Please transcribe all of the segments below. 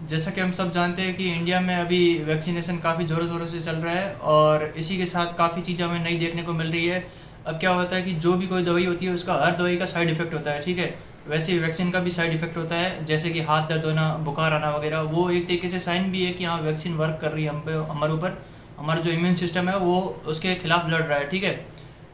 जैसा कि हम सब जानते हैं कि इंडिया में अभी वैक्सीनेशन काफ़ी ज़ोरों ज़ोरों से चल रहा है और इसी के साथ काफ़ी चीज़ें हमें नई देखने को मिल रही है। अब क्या होता है कि जो भी कोई दवाई होती है उसका हर दवाई का साइड इफ़ेक्ट होता है, ठीक है। वैसे ही वैक्सीन का भी साइड इफ़ेक्ट होता है, जैसे कि हाथ दर्द होना, बुखार आना वगैरह। वो एक तरीके से साइन भी है कि हाँ, वैक्सीन वर्क कर रही है हम पे, हमारे ऊपर। हमारा जो इम्यून सिस्टम है वो उसके खिलाफ लड़ रहा है, ठीक है।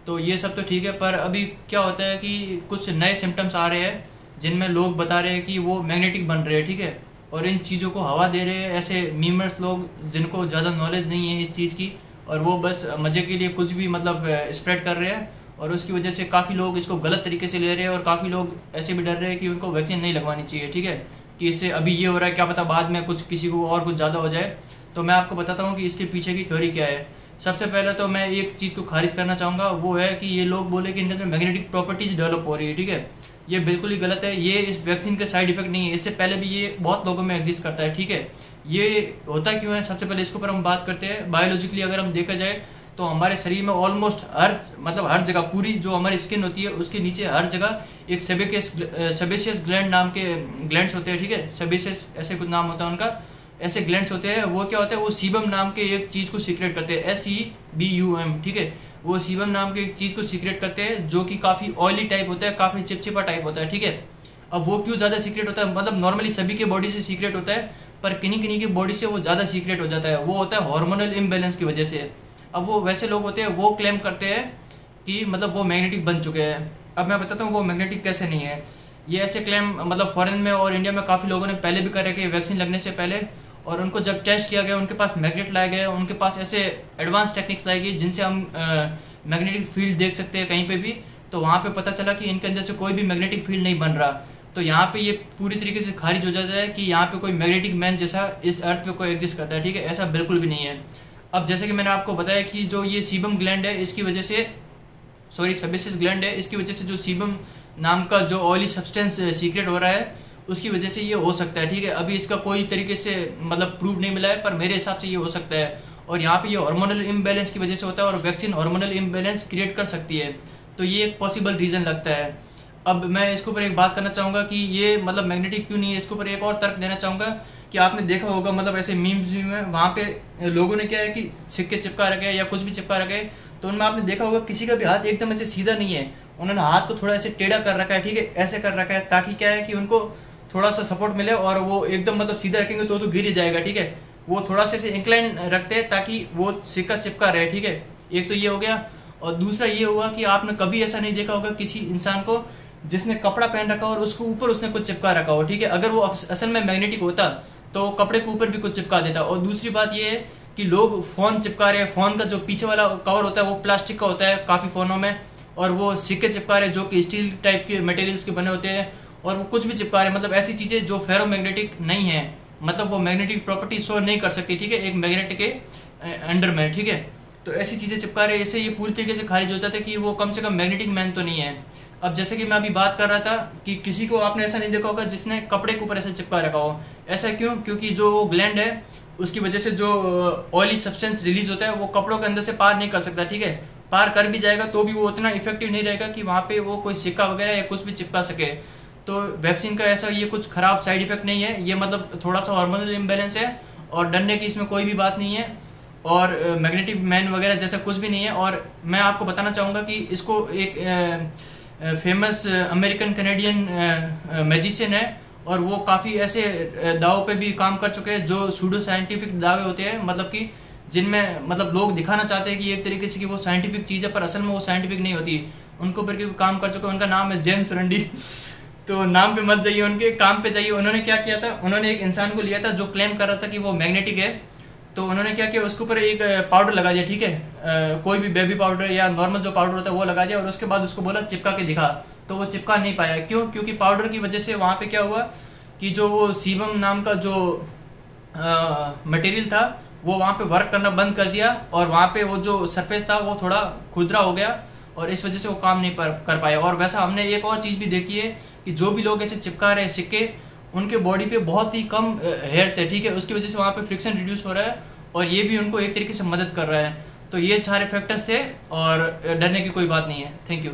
तो ये सब तो ठीक है, पर अभी क्या होता है कि कुछ नए सिम्टम्स आ रहे हैं जिनमें लोग बता रहे हैं कि वो मैग्नेटिक बन रहे हैं, ठीक है। और इन चीज़ों को हवा दे रहे हैं ऐसे मीमर्स लोग जिनको ज़्यादा नॉलेज नहीं है इस चीज़ की, और वो बस मज़े के लिए कुछ भी मतलब स्प्रेड कर रहे हैं। और उसकी वजह से काफ़ी लोग इसको गलत तरीके से ले रहे हैं और काफ़ी लोग ऐसे भी डर रहे हैं कि उनको वैक्सीन नहीं लगवानी चाहिए, ठीक है। कि इससे अभी ये हो रहा है, क्या पता बाद में कुछ किसी को और कुछ ज़्यादा हो जाए। तो मैं आपको बताता हूँ कि इसके पीछे की थ्योरी क्या है। सबसे पहले तो मैं एक चीज़ को खारिज करना चाहूँगा, वो है कि ये लोग बोले कि इनके अंदर मैग्नेटिक प्रॉपर्टीज डेवलप हो रही है, ठीक है। ये बिल्कुल ही गलत है। ये इस वैक्सीन का साइड इफेक्ट नहीं है, इससे पहले भी ये बहुत लोगों में एग्जिस्ट करता है, ठीक है। ये होता क्यों है, सबसे पहले इसके ऊपर हम बात करते हैं। बायोलॉजिकली अगर हम देखा जाए तो हमारे शरीर में ऑलमोस्ट हर जगह, पूरी जो हमारी स्किन होती है उसके नीचे हर जगह एक सेबेशियस ग्लैंड नाम के ग्लैंड्स होते हैं, ठीक है। सेबेशियस ऐसे कुछ नाम होता है उनका। ऐसे ग्लैंड्स होते हैं, वो क्या होता है, वो सीबम नाम के एक चीज़ को सीक्रेट करते हैं, SEBUM, ठीक है। वो सीबम नाम की एक चीज़ को सीक्रेट करते हैं जो कि काफ़ी ऑयली टाइप होता है, काफ़ी चिपचिपा टाइप होता है, ठीक है। अब वो क्यों ज़्यादा सीक्रेट होता है, मतलब नॉर्मली सभी के बॉडी से सीक्रेट होता है, पर किन्हीं किन्हीं की बॉडी से वो ज़्यादा सीक्रेट हो जाता है। वो होता है हार्मोनल इम्बैलेंस की वजह से। अब वो वैसे लोग होते हैं, वो क्लेम करते हैं कि मतलब वो मैग्नेटिक बन चुके हैं। अब मैं बताता हूँ वो मैग्नेटिक कैसे नहीं है। ये ऐसे क्लेम मतलब फॉरेन में और इंडिया में काफ़ी लोगों ने पहले भी कर रखे वैक्सीन लगने से पहले, और उनको जब टेस्ट किया गया उनके पास मैग्नेट लाए गए, उनके पास ऐसे एडवांस टेक्निक्स लाई गई जिनसे हम मैग्नेटिक फील्ड देख सकते हैं कहीं पे भी। तो वहाँ पे पता चला कि इनके अंदर से कोई भी मैग्नेटिक फील्ड नहीं बन रहा। तो यहाँ पे ये पूरी तरीके से खारिज हो जाता है कि यहाँ पे कोई मैग्नेटिक मैन जैसा इस अर्थ पे कोई एग्जिस्ट करता है, ठीक है। ऐसा बिल्कुल भी नहीं है। अब जैसे कि मैंने आपको बताया कि जो ये सीबम ग्लैंड है इसकी वजह से, सॉरी सेबेशियस ग्लैंड है, इसकी वजह से जो सीबम नाम का जो ऑयली सब्सटेंस सीक्रेट हो रहा है उसकी वजह से ये हो सकता है, ठीक है। अभी इसका कोई तरीके से मतलब प्रूव नहीं मिला है, पर मेरे हिसाब से ये हो सकता है। और यहाँ पे ये हार्मोनल इम्बैलेंस की वजह से होता है, और वैक्सीन हार्मोनल इम्बैलेंस क्रिएट कर सकती है। तो ये एक पॉसिबल रीज़न लगता है। अब मैं इसके ऊपर एक बात करना चाहूँगा कि ये मतलब मैग्नेटिक क्यों नहीं है। इसके ऊपर एक और तर्क देना चाहूँगा कि आपने देखा होगा मतलब ऐसे मीम्स में वहाँ पे लोगों ने क्या है कि सिक्के चिपका रखे या कुछ भी चिपका रखे, तो उनमें आपने देखा होगा किसी का भी हाथ एकदम ऐसे सीधा नहीं है, उन्होंने हाथ को थोड़ा ऐसे टेढ़ा कर रखा है, ठीक है, ऐसे कर रखा है, ताकि क्या है कि उनको थोड़ा सा सपोर्ट मिले। और वो एकदम मतलब सीधा रखेंगे तो गिर ही जाएगा, ठीक है। वो थोड़ा सा ऐसे इंक्लाइन रखते हैं ताकि वो सिक्का चिपका रहे, ठीक है। एक तो ये हो गया। और दूसरा ये हुआ कि आपने कभी ऐसा नहीं देखा होगा किसी इंसान को जिसने कपड़ा पहन रखा और उसके ऊपर उसने कुछ चिपका रखा हो, ठीक है। अगर वो असल में मैग्नेटिक होता तो कपड़े के ऊपर भी कुछ चिपका देता। और दूसरी बात ये है कि लोग फ़ोन चिपका रहे हैं, फ़ोन का जो पीछे वाला कवर होता है वो प्लास्टिक का होता है काफ़ी फ़ोनों में, और वो सिक्के चिपका रहे हैं जो कि स्टील टाइप के मटेरियल्स के बने होते हैं, और वो कुछ भी चिपका रहे हैं, मतलब ऐसी चीज़ें जो फेरोमैग्नेटिक नहीं है, मतलब वो मैग्नेटिक प्रॉपर्टी शो नहीं कर सकती, ठीक है, एक मैग्नेट के अंडर में, ठीक है। तो ऐसी चीज़ें चिपका रहे हैं, इससे ये पूरी तरीके से खारिज हो जाता है कि वो कम से कम मैग्नेटिक मैन तो नहीं है। अब जैसे कि मैं अभी बात कर रहा था कि किसी को आपने ऐसा नहीं देखा होगा जिसने कपड़े के ऊपर ऐसे चिपका रखा हो। ऐसा क्यों? क्योंकि जो ग्लैंड है उसकी वजह से जो ऑयली सब्सटेंस रिलीज होता है वो कपड़ों के अंदर से पार नहीं कर सकता, ठीक है। पार कर भी जाएगा तो भी वो उतना इफेक्टिव नहीं रहेगा कि वहाँ पे वो कोई सिक्का वगैरह या कुछ भी चिपका सके। तो वैक्सीन का ऐसा ये कुछ खराब साइड इफेक्ट नहीं है, ये मतलब थोड़ा सा हार्मोनल इम्बैलेंस है, और डरने की इसमें कोई भी बात नहीं है, और मैग्नेटिक मैन वगैरह जैसा कुछ भी नहीं है। और मैं आपको बताना चाहूँगा कि इसको एक फेमस अमेरिकन कैनेडियन मैजिशियन है, और वो काफ़ी ऐसे दावों पे भी काम कर चुके हैं जो सूडो साइंटिफिक दावे होते हैं, मतलब कि जिनमें मतलब लोग दिखाना चाहते हैं कि एक तरीके से कि वो साइंटिफिक चीज़ है, पर असल में वो साइंटिफिक नहीं होती। उनके ऊपर भी काम कर चुके हैं। उनका नाम है जेम्स रंडी। तो नाम पे मत जाइए, उनके काम पे जाइए। उन्होंने क्या किया था, उन्होंने एक इंसान को लिया था जो क्लेम कर रहा था कि वो मैग्नेटिक है। तो उन्होंने क्या किया, उसके ऊपर एक पाउडर लगा दिया, ठीक है, कोई भी बेबी पाउडर या नॉर्मल जो पाउडर होता है वो लगा दिया, और उसके बाद उसको बोला चिपका के दिखा। तो वो चिपका नहीं पाया। क्यों? क्योंकि पाउडर की वजह से वहाँ पे क्या हुआ कि जो वो सीबम नाम का जो मटेरियल था वो वहाँ पे वर्क करना बंद कर दिया, और वहाँ पे वो जो सरफेस था वो थोड़ा खुरदरा हो गया, और इस वजह से वो काम नहीं कर पाया। और वैसा हमने एक और चीज़ भी देखी है कि जो भी लोग ऐसे चिपका रहे हैं सिक्के, उनके बॉडी पे बहुत ही कम हेयर्स है, ठीक है, उसकी वजह से वहाँ पे फ्रिक्शन रिड्यूस हो रहा है, और ये भी उनको एक तरीके से मदद कर रहा है। तो ये सारे फैक्टर्स थे, और डरने की कोई बात नहीं है। Thank you.